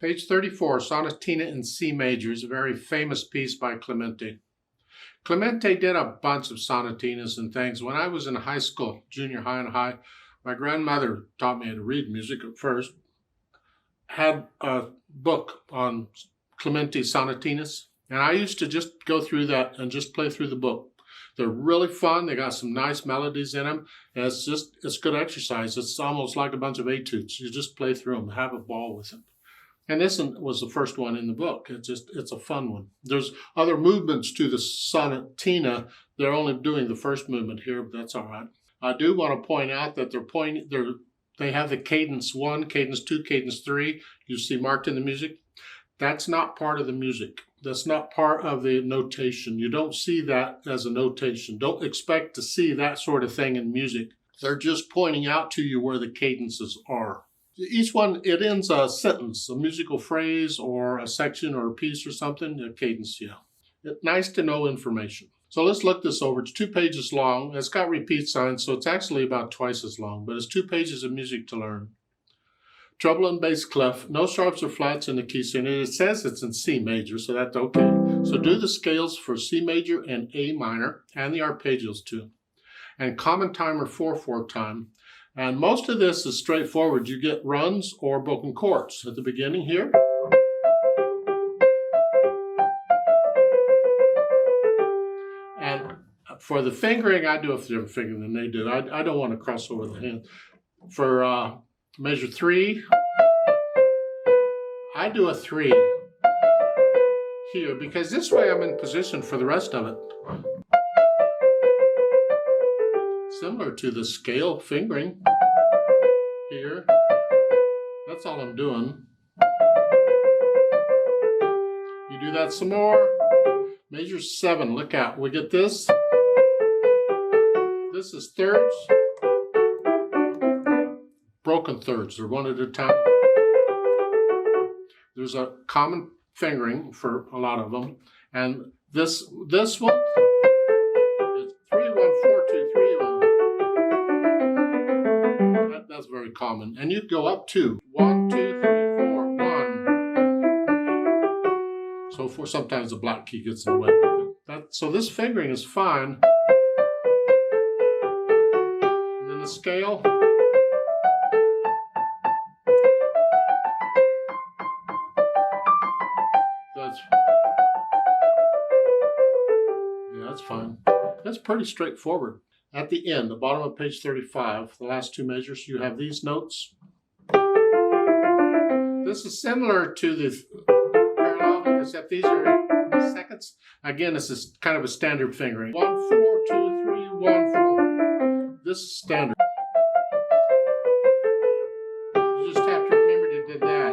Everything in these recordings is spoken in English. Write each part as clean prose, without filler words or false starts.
Page 34, Sonatina in C major is a very famous piece by Clementi. Clementi did a bunch of sonatinas and things. When I was in high school, junior high and high, my grandmother taught me how to read music at first, had a book on Clementi sonatinas, and I used to just go through that and just play through the book. They're really fun. They got some nice melodies in them. And it's good exercise. It's almost like a bunch of etudes. You just play through them, have a ball with them. And this was the first one in the book. It's a fun one. There's other movements to the sonatina. They're only doing the first movement here, but that's all right. I do want to point out that they have the cadence 1, cadence 2, cadence 3. You see marked in the music. That's not part of the music. That's not part of the notation. You don't see that as a notation. Don't expect to see that sort of thing in music. They're just pointing out to you where the cadences are. Each one, it ends a sentence, a musical phrase or a section or a piece or something, a cadence, yeah. It's nice to know information. So let's look this over. It's 2 pages long. It's got repeat signs, so it's actually about twice as long, but it's 2 pages of music to learn. Treble and bass clef, no sharps or flats in the key signature. It says it's in C major, so that's okay. So do the scales for C major and A minor, and the arpeggios too. And common time or 4/4 time. And most of this is straightforward. You get runs or broken chords at the beginning here. And for the fingering, I do a different fingering than they do. I don't want to cross over the hand. For measure 3, I do a 3 here because this way I'm in position for the rest of it. Similar to the scale fingering here. That's all I'm doing. You do that some more. Measure 7, look out. We get this. This is thirds. Broken thirds, they're one at a time. There's a common fingering for a lot of them. And this one is 3-1-4-2-3-1. That's very common. And you go up to 1, 2, 3, 4, 1. So sometimes the black key gets in the way. So this fingering is fine. And then the scale. That's fine. That's pretty straightforward. At the end, the bottom of page 35, the last 2 measures, you have these notes. This is similar to the parallel, except these are seconds. Again, this is kind of a standard fingering. 1, 4, 2, 3, 1, 4. This is standard. You just have to remember to do that.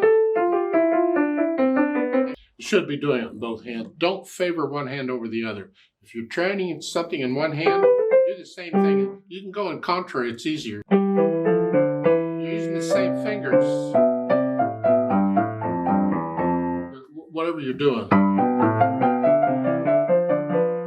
You should be doing it in both hands. Don't favor one hand over the other. If you're training something in one hand, do the same thing. You can go in contrary, it's easier. You're using the same fingers. Whatever you're doing.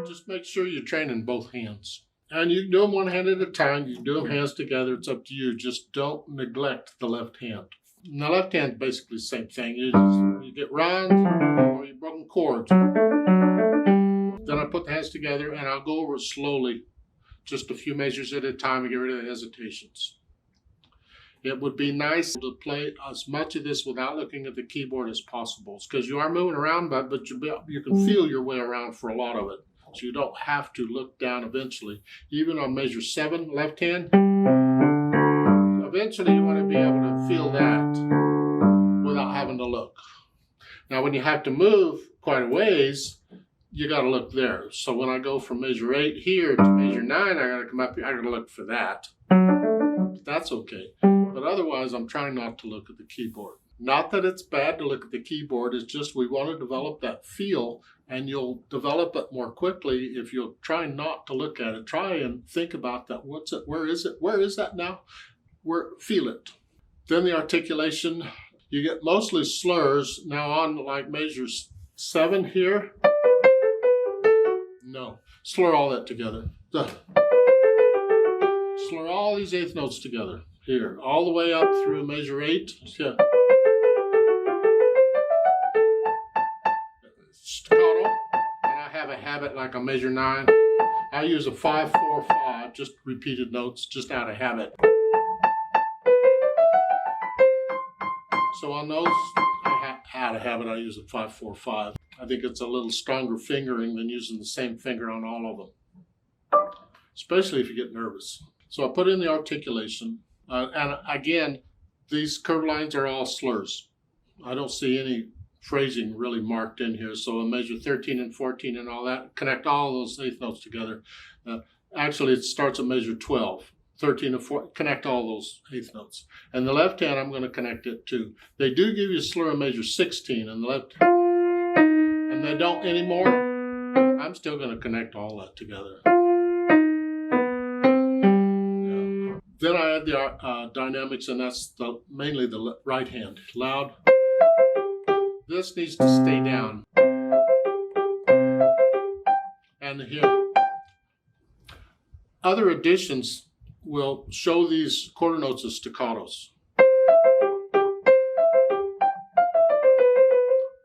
Just make sure you train in both hands. And you can do them one hand at a time. You can do them hands together. It's up to you. Just don't neglect the left hand. And the left hand is basically the same thing. You get runs or you broken chords. Then I put the hands together and I'll go over it slowly, just a few measures at a time to get rid of the hesitations. It would be nice to play as much of this without looking at the keyboard as possible, because you are moving around, but you can feel your way around for a lot of it. So you don't have to look down eventually. Even on measure 7, left hand, eventually you want to be able to feel that without having to look. Now when you have to move quite a ways, you got to look there. So when I go from measure 8 here to measure 9, I got to come up here. I got to look for that. But that's okay. But otherwise, I'm trying not to look at the keyboard. Not that it's bad to look at the keyboard. It's just we want to develop that feel, and you'll develop it more quickly if you'll try not to look at it. Try and think about that. What's it? Where is it? Where is that now? Feel it. Then the articulation. You get mostly slurs. Now on like measure 7 here. No. Slur all that together. Slur all these 8th notes together. Here. All the way up through measure 8. Yeah. have a habit like on measure 9, I use a 5-4-5, just repeated notes, just out of habit. So on those, out of habit, I use a 5-4-5. I think it's a little stronger fingering than using the same finger on all of them, especially if you get nervous. So I put in the articulation, and again, these curved lines are all slurs. I don't see any phrasing really marked in here. So a measure 13 and 14 and all that, connect all those eighth notes together. Actually, it starts at measure 12, 13 and 14, connect all those eighth notes. And the left hand, I'm going to connect it to. They do give you a slur in measure 16 in the left, and they don't anymore. I'm still going to connect all that together. Yeah. Then I add the dynamics, and that's mainly the right hand. Loud. This needs to stay down. And here, other editions will show these quarter notes as staccatos.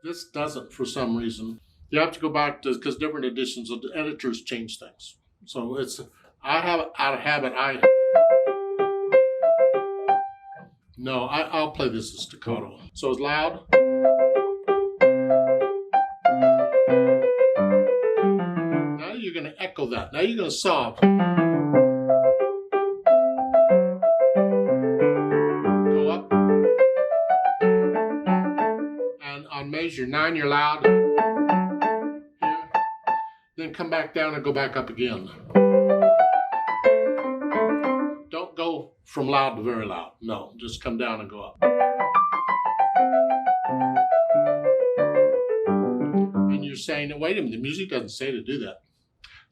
This doesn't for some reason. You have to go back to, because different editions of the editors change things. So I have out of habit, I'll play this as staccato. So it's loud. Now you're going to echo that. Now you're going to sob. Go up. And on measure 9, you're loud. Here. Then come back down and go back up again. Don't go from loud to very loud. No, just come down and go up. And you're saying, wait a minute, the music doesn't say to do that.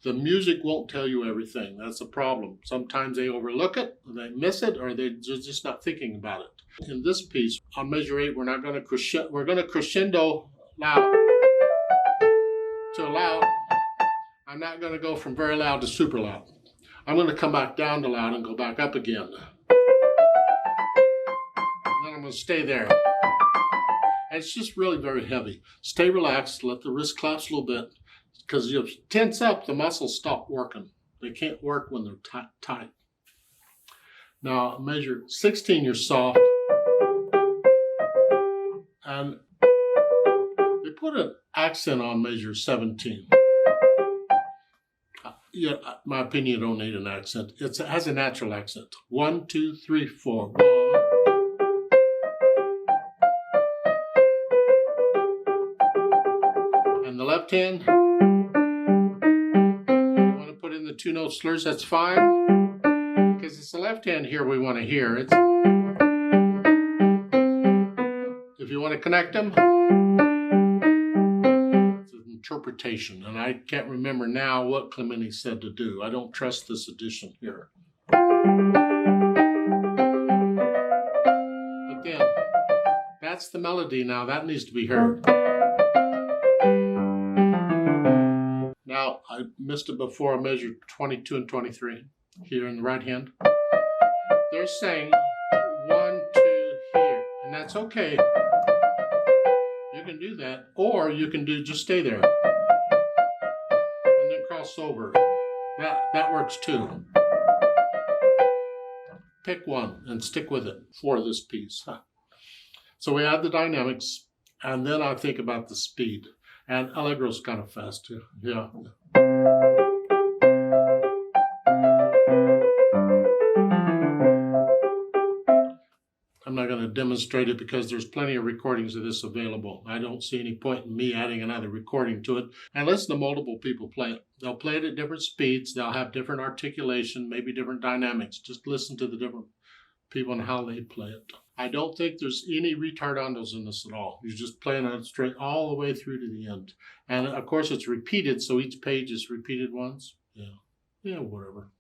The music won't tell you everything. That's a problem. Sometimes they overlook it, they miss it, or they're just not thinking about it. In this piece, on measure 8, we're not going to crescendo. We're going to crescendo loud to loud. I'm not going to go from very loud to super loud. I'm going to come back down to loud and go back up again. And then I'm going to stay there. And it's just really very heavy. Stay relaxed. Let the wrist collapse a little bit. Because you tense up, the muscles stop working. They can't work when they're tight. Now, measure 16, you're soft. And they put an accent on measure 17. Yeah, my opinion, you don't need an accent. It has a natural accent. 1, 2, 3, 4. 1. And the left hand, you want to put in the 2 note slurs, that's fine. Because it's the left hand here we want to hear. If you want to connect them, interpretation, and I can't remember now what Clementi said to do. I don't trust this edition here. But then, that's the melody now. That needs to be heard. Now, I missed it before. I measured 22 and 23 here in the right hand. They're saying 1, 2 here, and that's okay. You can do that, or you can just stay there and then cross over. That works too. Pick one and stick with it for this piece. So we add the dynamics, and then I think about the speed. And Allegro's kind of fast too. Yeah. I'm not going to demonstrate it because there's plenty of recordings of this available. I don't see any point in me adding another recording to it. And listen to multiple people play it. They'll play it at different speeds. They'll have different articulation, maybe different dynamics. Just listen to the different people and how they play it. I don't think there's any retardandos in this at all. You're just playing it straight all the way through to the end. And of course it's repeated, so each page is repeated once. Yeah, whatever.